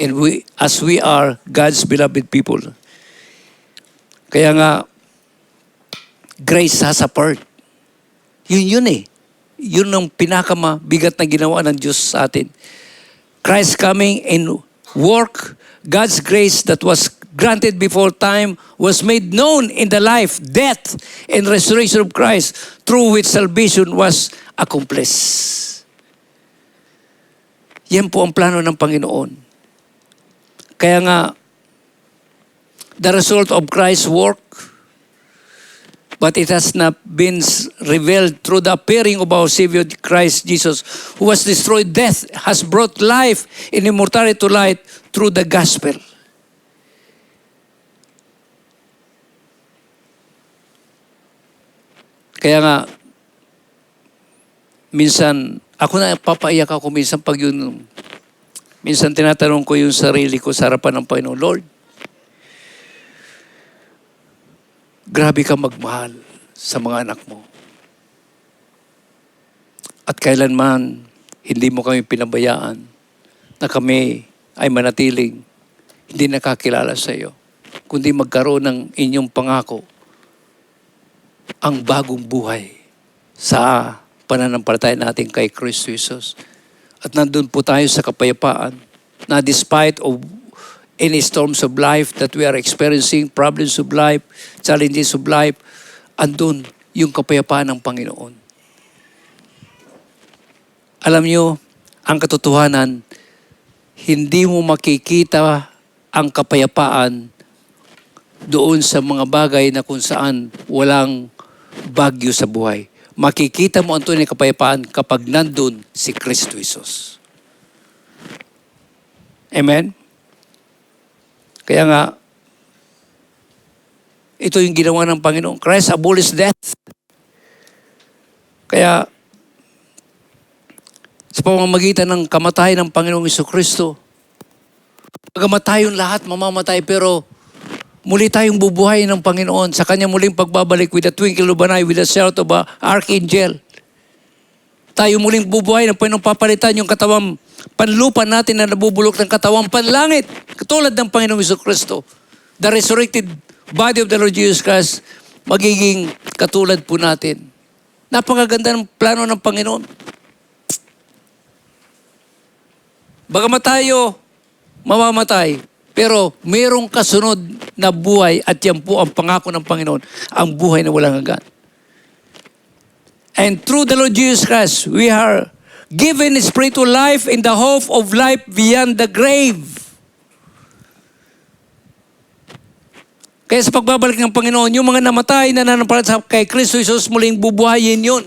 And as we are God's beloved people. Kaya nga, grace has a part. Yun eh. Yun ang pinakamabigat na ginawa ng Diyos sa atin. Christ coming and work, God's grace that was granted before time was made known in the life, death, and resurrection of Christ, through which salvation was accomplished. Yan po ang plano ng Panginoon. Kaya nga, the result of Christ's work, but it has not been revealed through the appearing of our Savior Christ Jesus, who has destroyed death, has brought life and immortality to light through the gospel. Kaya nga, minsan, ako na papaiyak ako minsan pag yun, minsan tinatanong ko yung sarili ko sa harapan ng Panginoon, Lord, grabe ka magmahal sa mga anak mo. At kailanman, hindi mo kami pinabayaan na kami ay manatiling hindi nakakilala sa iyo, kundi magkaroon ng inyong pangako ang bagong buhay sa pananampalataya natin kay Kristo Jesus. At nandun po tayo sa kapayapaan na despite of any storms of life that we are experiencing, problems of life, challenges of life, andun yung kapayapaan ng Panginoon. Alam nyo, ang katotohanan, hindi mo makikita ang kapayapaan doon sa mga bagay na kung saan walang bagyo sa buhay. Makikita mo ang tunay na kapayapaan kapag nandun si Kristo Jesus. Amen? Kaya nga, ito yung ginawa ng Panginoon. Christ abolished death. Kaya, sa pamamagitan ng kamatayan ng Panginoong Jesucristo, pagamat tayong lahat mamamatay, pero muli tayong bubuhay ng Panginoon sa Kanya muling pagbabalik with a twinkle of an eye, with a shout of an archangel. Tayo muling bubuhay ng Panginoon, papalitan yung katawang panlupa natin na nabubulok ng katawang panlangit, katulad ng Panginoong Jesucristo. The resurrected body of the Lord Jesus Christ, magiging katulad po natin. Napakaganda ng plano ng Panginoon. Bagamat tayo mamamatay, pero mayroong kasunod na buhay at yan po ang pangako ng Panginoon, ang buhay na walang hanggan. And through the Lord Jesus Christ, we are given spiritual life in the hope of life beyond the grave. Kaya sa pagbabalik ng Panginoon, yung mga namatay na nananampalataya kay Kristo Jesus, muling bubuhayin yun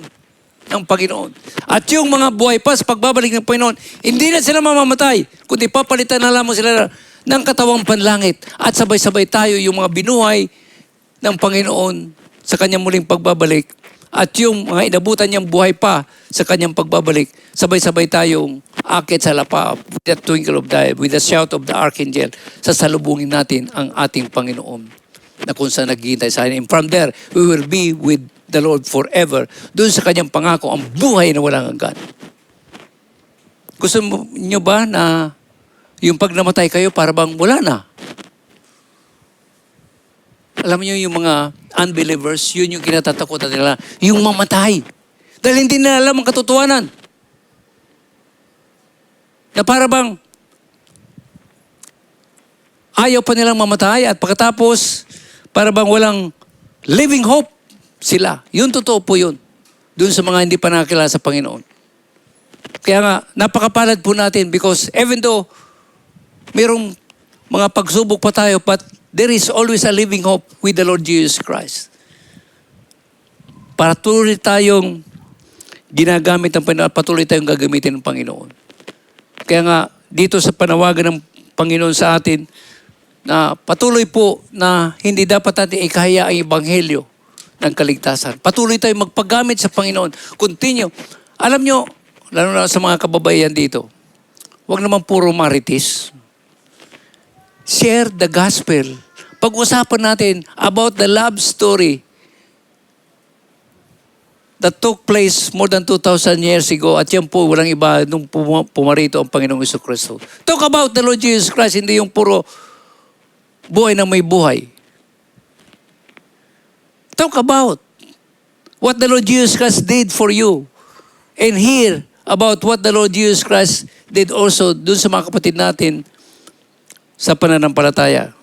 ng Panginoon. At yung mga buhay pa sa pagbabalik ng Panginoon, hindi na sila mamamatay, kundi papalitan na lamang sila ng katawang panlangit. At sabay-sabay tayo yung mga binuhay ng Panginoon sa kanyang muling pagbabalik. At yung mga inabutan niyang buhay pa sa kanyang pagbabalik, sabay-sabay tayong akit sa lapa with the twinkle of the eye, with the shout of the archangel, sasalubungin natin ang ating Panginoon na kung saan naghihintay sa atin. And from there, we will be with the Lord forever. Doon sa kanyang pangako, ang buhay na walang hanggan. Gusto niyo ba na yung pag namatay kayo, para bang wala na? Alam niyo yung mga unbelievers, yun yung kinatatakutan nila, yung mamatay. Dahil hindi nila alam ang katotohanan. Na para bang ayaw pa nilang mamatay at pagkatapos, para bang walang living hope sila. Yun totoo po yun. Doon sa mga hindi pa nakakilala sa Panginoon. Kaya nga, napakapalad po natin because even though mayroong mga pagsubok pa tayo, but there is always a living hope with the Lord Jesus Christ. Patuloy tayong ginagamit ng Panginoon, patuloy tayong gagamitin ng Panginoon. Kaya nga, dito sa panawagan ng Panginoon sa atin, na patuloy po na hindi dapat natin ikahaya ang ebanghelyo ng kaligtasan. Patuloy tayong magpagamit sa Panginoon. Continue. Alam nyo, lalo na sa mga kababayan dito, huwag naman puro marites. Share the gospel. Pag-usapan natin about the love story that took place more than 2,000 years ago. At yan po, walang iba nung pumarito ang Panginoong Jesucristo. Talk about the Lord Jesus Christ, hindi yung puro buhay na may buhay. Talk about what the Lord Jesus Christ did for you. And hear about what the Lord Jesus Christ did also dun sa mga kapatid natin sa pananampalataya.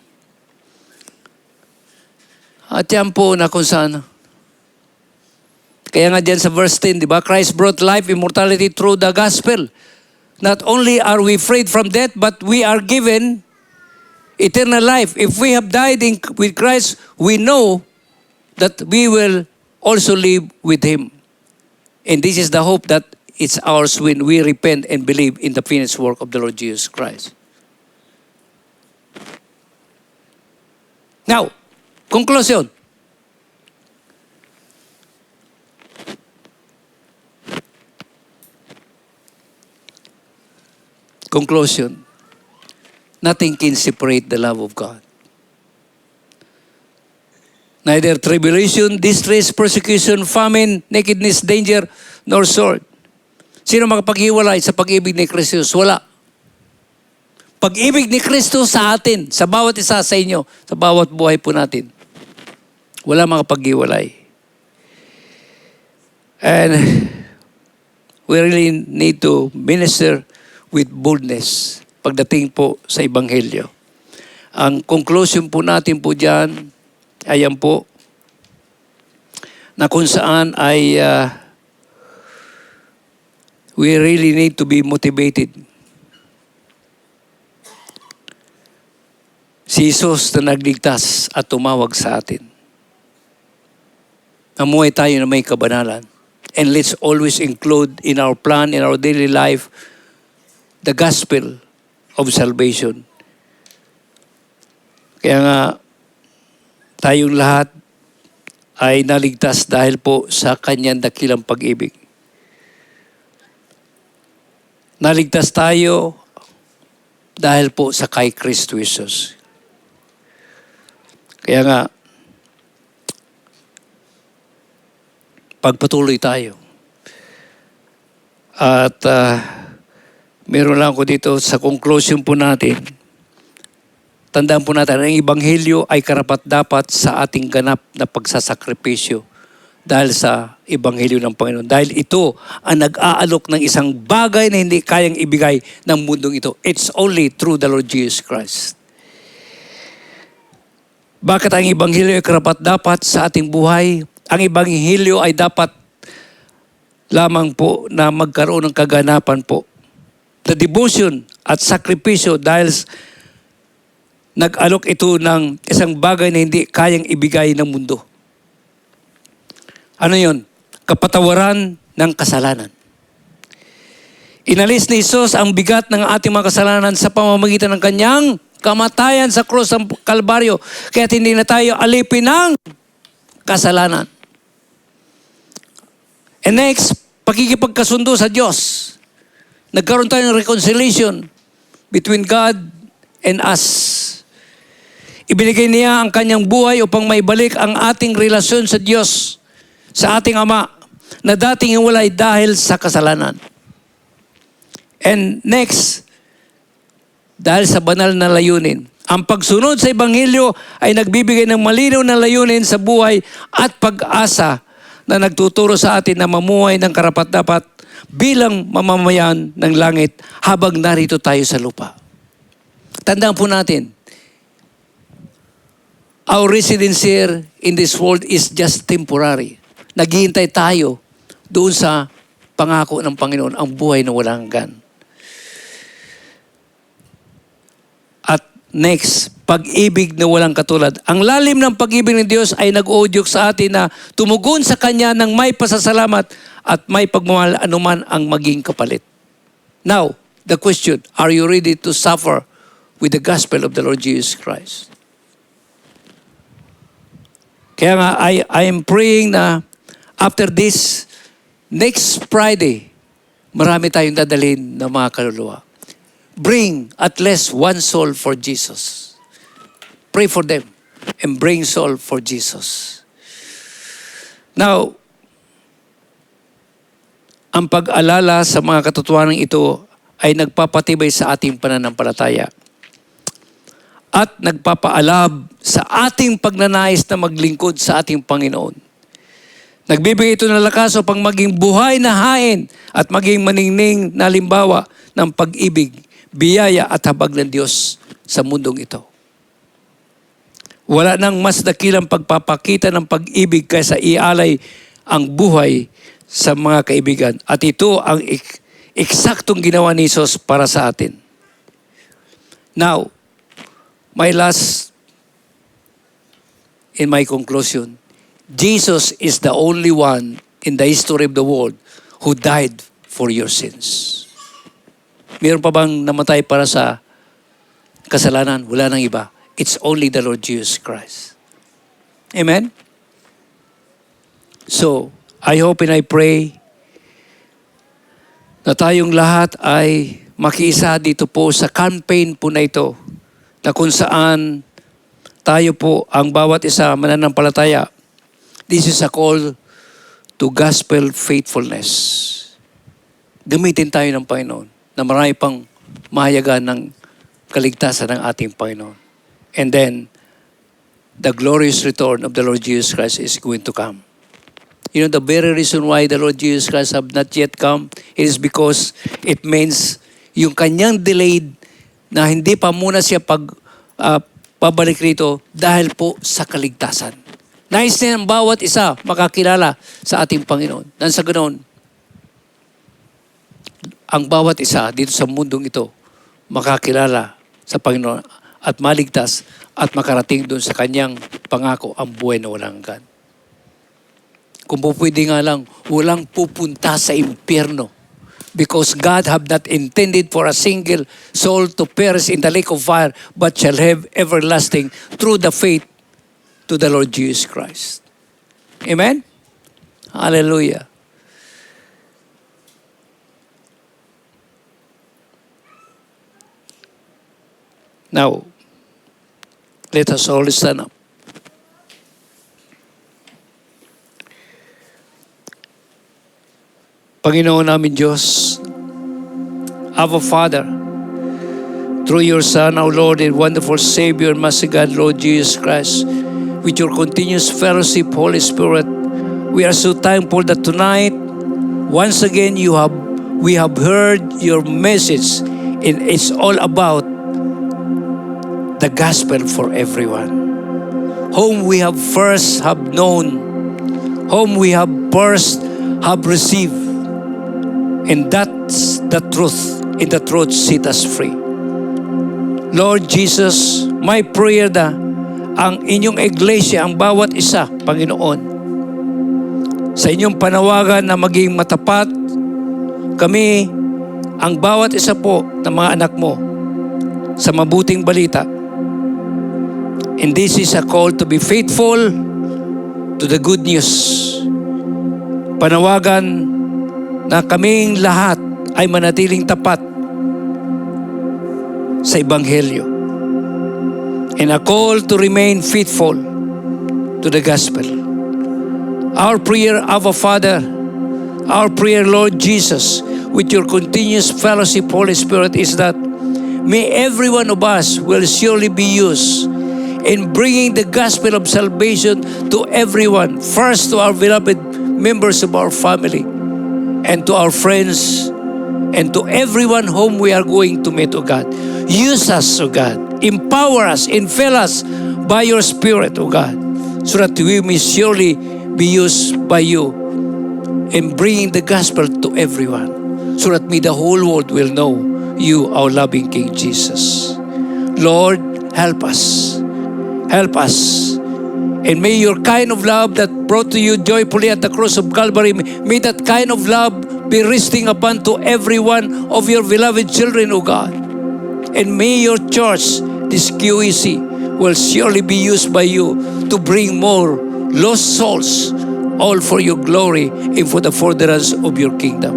At yan po na kung saan. Kaya nga dyan sa verse 10, di ba? Christ brought life, immortality through the gospel. Not only are we freed from death, but we are given eternal life. If we have died with Christ, we know that we will also live with Him. And this is the hope that it's ours when we repent and believe in the finished work of the Lord Jesus Christ. Now, conclusion. Conclusion. Nothing can separate the love of God. Neither tribulation, distress, persecution, famine, nakedness, danger, nor sword. Sino makapaghiwalay sa pag-ibig ni Kristo? Wala. Pag-ibig ni Kristo sa atin, sa bawat isa sa inyo, sa bawat buhay po natin. Wala makapaghiwalay. And we really need to minister with boldness pagdating po sa Ebanghelyo. Ang conclusion po natin po dyan, ayan po, na kung saan ay we really need to be motivated. Si Jesus na nagligtas at tumawag sa atin. Namuhay tayo na may kabanalan. And let's always include in our plan, in our daily life, the gospel of salvation. Kaya nga, tayong lahat ay naligtas dahil po sa kanyang dakilang pag-ibig. Naligtas tayo dahil po sa kay Kristo Jesus. Kaya nga, pagpatuloy tayo. At meron lang ko dito sa conclusion po natin. Tandaan po natin, ang Ebanghelyo ay karapat-dapat sa ating ganap na pagsasakripisyo dahil sa Ebanghelyo ng Panginoon. Dahil ito ang nag-aalok ng isang bagay na hindi kayang ibigay ng mundong ito. It's only through the Lord Jesus Christ. Bakit ang Ebanghelyo ay karapat-dapat sa ating buhay? Ang Ebanghelyo ay dapat lamang po na magkaroon ng kaganapan po. The devotion at sakripisyo dahil nag-alok ito ng isang bagay na hindi kayang ibigay ng mundo. Ano yun? Kapatawaran ng kasalanan. Inalis ni Jesus ang bigat ng ating mga kasalanan sa pamamagitan ng kanyang kamatayan sa krus ng Kalbaryo. Kaya hindi na tayo alipin ng kasalanan. And next, pagkikipagkasundo sa Diyos. Nagkaroon tayo ng reconciliation between God and us. Ibinigay niya ang kanyang buhay upang maibalik ang ating relasyon sa Diyos, sa ating Ama, na dating hiwalay dahil sa kasalanan. And next, dahil sa banal na layunin, ang pagsunod sa Ebanghelyo ay nagbibigay ng malinaw na layunin sa buhay at pag-asa na nagtuturo sa atin na mamuhay ng karapat-dapat bilang mamamayan ng langit habang narito tayo sa lupa. Tandaan po natin, our residence here in this world is just temporary. Naghihintay tayo doon sa pangako ng Panginoon, ang buhay na walang hanggan. At next, pag-ibig na walang katulad. Ang lalim ng pag-ibig ng Diyos ay nag-uudyok sa atin na tumugon sa Kanya ng may pasasalamat at may pagmamahal anuman ang maging kapalit. Now, the question, are you ready to suffer with the gospel of the Lord Jesus Christ? Kaya nga, I am praying na after this, next Friday, marami tayong dadalhin na mga kaluluwa. Bring at least one soul for Jesus. Pray for them and bring soul for Jesus. Now, ang pag-alala sa mga katotohanan ito ay nagpapatibay sa ating pananampalataya at nagpapaalab sa ating pagnanais na maglingkod sa ating Panginoon. Nagbibigay ito ng lakas upang maging buhay na hain at maging maningning na halimbawa ng pag-ibig, biyaya at habag ng Diyos sa mundong ito. Wala nang mas dakilang pagpapakita ng pag-ibig kaysa ialay ang buhay sa mga kaibigan. At ito ang eksaktong ginawa ni Jesus para sa atin. Now, my last, in my conclusion, Jesus is the only one in the history of the world who died for your sins. Meron pa bang namatay para sa kasalanan? Wala nang iba. It's only the Lord Jesus Christ. Amen? So, I hope and I pray na tayong lahat ay makiisa dito po sa campaign po na ito na kung saan tayo po ang bawat isa mananampalataya. This is a call to gospel faithfulness. Gamitin tayo ng Panginoon na marami pang mahayagan ng kaligtasan ng ating Panginoon. And then, the glorious return of the Lord Jesus Christ is going to come. You know, the very reason why the Lord Jesus Christ have not yet come, it is because it means yung kanyang delayed na hindi pa muna siya pabalik rito dahil po sa kaligtasan. Nais niya ang bawat isa makakilala sa ating Panginoon. Nang sa ganoon, ang bawat isa dito sa mundong ito makakilala sa Panginoon at maligtas at makarating doon sa kanyang pangako ang buhay na walang hanggan. Kung po pwede nga lang, walang pupunta sa impyerno. Because God have not intended for a single soul to perish in the lake of fire, but shall have everlasting through the faith to the Lord Jesus Christ. Amen? Hallelujah. Now, let us all stand up. Panginoon namin Diyos, Abba Father, through your Son, our Lord and wonderful Savior, Master God, Lord Jesus Christ, with your continuous fellowship, Holy Spirit, we are so thankful that tonight, once again, we have heard your message, and it's all about the gospel for everyone. Whom we have first have known, whom we have first have received, And that's the truth. And the truth set us free. Lord Jesus, my prayer na ang inyong iglesia, ang bawat isa, Panginoon, sa inyong panawagan na maging matapat, kami, ang bawat isa po ng mga anak mo, sa mabuting balita. And this is a call to be faithful to the good news. Panawagan na kaming lahat ay manatiling tapat sa Ebanghelyo. And a call to remain faithful to the gospel. Our prayer, Abba Father, our prayer, Lord Jesus, with your continuous fellowship, Holy Spirit, is that may every one of us will surely be used in bringing the gospel of salvation to everyone. First, to our beloved members of our family, and to our friends, and to everyone whom we are going to meet, O God. Use us, O God. Empower us, infill us by your Spirit, O God, so that we may surely be used by you in bringing the gospel to everyone, so that the whole world will know you, our loving King Jesus. Lord, help us. Help us. And may your kind of love that brought to you joyfully at the cross of Calvary, may that kind of love be resting upon to every one of your beloved children, O God. And may your church, this QEC, will surely be used by you to bring more lost souls, all for your glory and for the furtherance of your kingdom.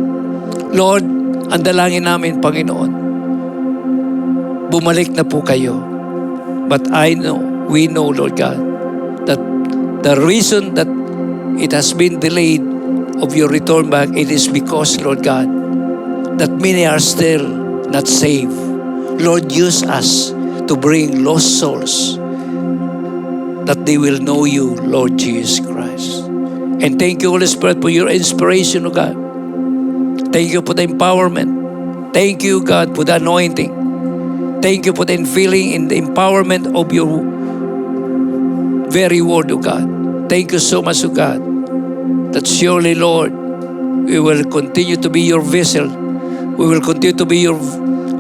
Lord, ang dalangin namin, Panginoon, bumalik na po kayo. But we know, Lord God, that the reason that it has been delayed of your return back, it is because, Lord God, that many are still not saved. Lord, use us to bring lost souls that they will know you, Lord Jesus Christ. And thank you, Holy Spirit, for your inspiration, O God. Thank you for the empowerment. Thank you, God, for the anointing. Thank you for the infilling and the empowerment of your very word, O God. Thank you so much, O God, that surely, Lord, we will continue to be your vessel. We will continue to be your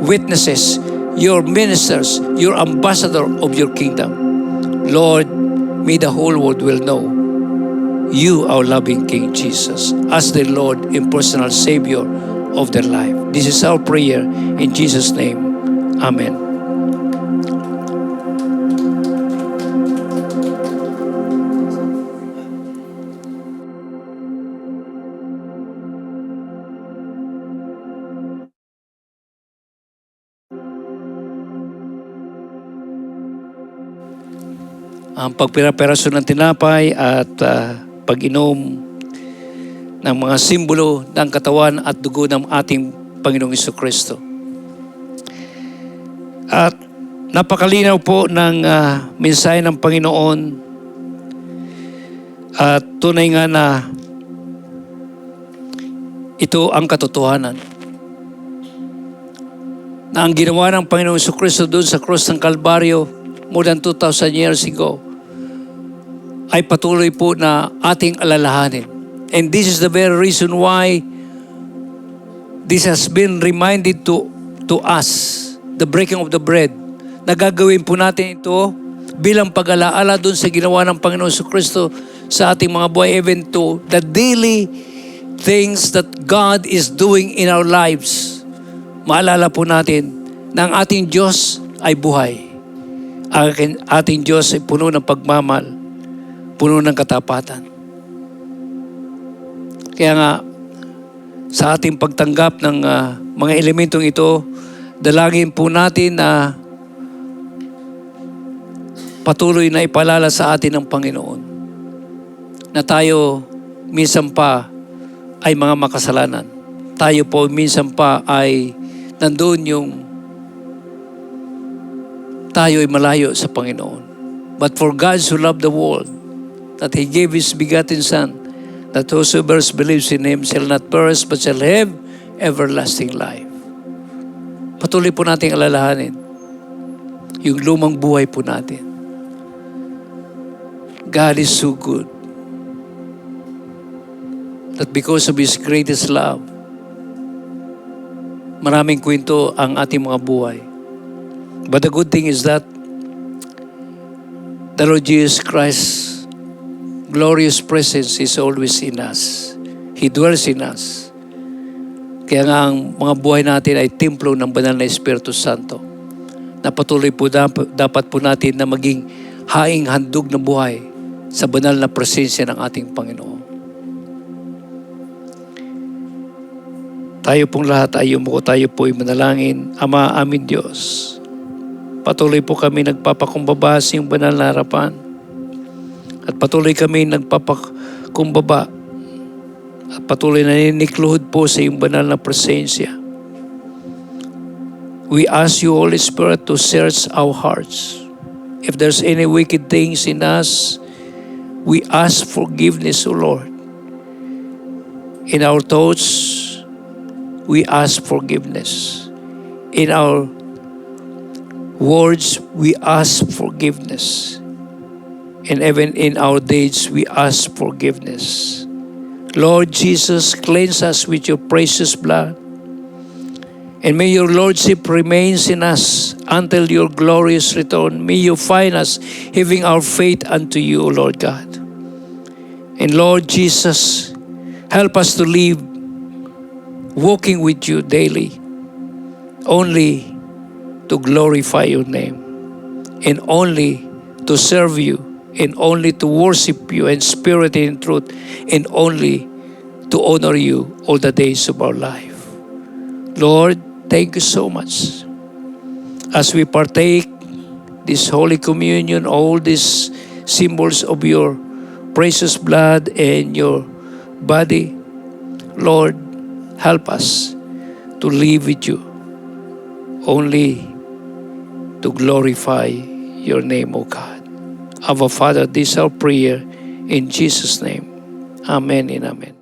witnesses, your ministers, your ambassador of your kingdom. Lord, may the whole world will know you, our loving King Jesus, as the Lord and personal Savior of their life. This is our prayer in Jesus' name. Amen. Ang pagpiraperasyon ng tinapay at pag-inom ng mga simbolo ng katawan at dugo ng ating Panginoong Jesucristo. At napakalinaw po ng mensahe ng Panginoon at tunay nga na ito ang katotohanan. Na ang ginawa ng Panginoong Jesucristo doon sa cross ng Kalbaryo more than 2,000 years ago ay patuloy po na ating alalahanin. And this is the very reason why this has been reminded to us, the breaking of the bread. Nagagawin po natin ito bilang pag-alaala dun sa ginawa ng Panginoon Jesucristo sa ating mga buhay, even to the daily things that God is doing in our lives. Maalala po natin na ang ating Diyos ay buhay. Ang ating Diyos ay puno ng pagmamahal, puno ng katapatan. Kaya nga, sa ating pagtanggap ng mga elementong ito, dalangin po natin na patuloy na ipalala sa atin ng Panginoon na tayo minsan pa ay mga makasalanan. Tayo po minsan pa ay nandun yung tayo ay malayo sa Panginoon. But for God so loved the world that He gave His begotten Son, that whosoever believes in Him shall not perish but shall have everlasting life. Patuloy po natin alalahanin yung lumang buhay po natin. God is so good that because of His greatest love, maraming kwento ang ating mga buhay. But the good thing is that the Lord Jesus Christ's glorious presence is always in us. He dwells in us. Kaya nga ang mga buhay natin ay templo ng banal na Espiritu Santo, na patuloy po dapat po natin na maging haing handog na buhay sa banal na presensya ng ating Panginoon. Tayo pong lahat ay yumuko, tayo po ay manalangin. Ama, amin Diyos, patuloy po kami nagpapakumbaba sa iyong banal na harapan. At patuloy kami nagpapakumbaba at patuloy na ninikluhod po sa iyong banal na presensya. We ask you, Holy Spirit, to search our hearts. If there's any wicked things in us, we ask forgiveness, O Lord. In our thoughts, we ask forgiveness. In our words, we ask forgiveness. And even in our deeds, we ask forgiveness. Lord Jesus, cleanse us with your precious blood. And may your Lordship remains in us until your glorious return. May you find us having our faith unto you, O Lord God. And Lord Jesus, help us to live walking with you daily, only to glorify your name, and only to serve you, and only to worship you in spirit and in truth, and only to honor you all the days of our life. Lord, thank you so much. As we partake this Holy Communion, all these symbols of your precious blood and your body, Lord, help us to live with you, only to glorify your name, O God. Our Father, this is our prayer in Jesus' name. Amen and amen.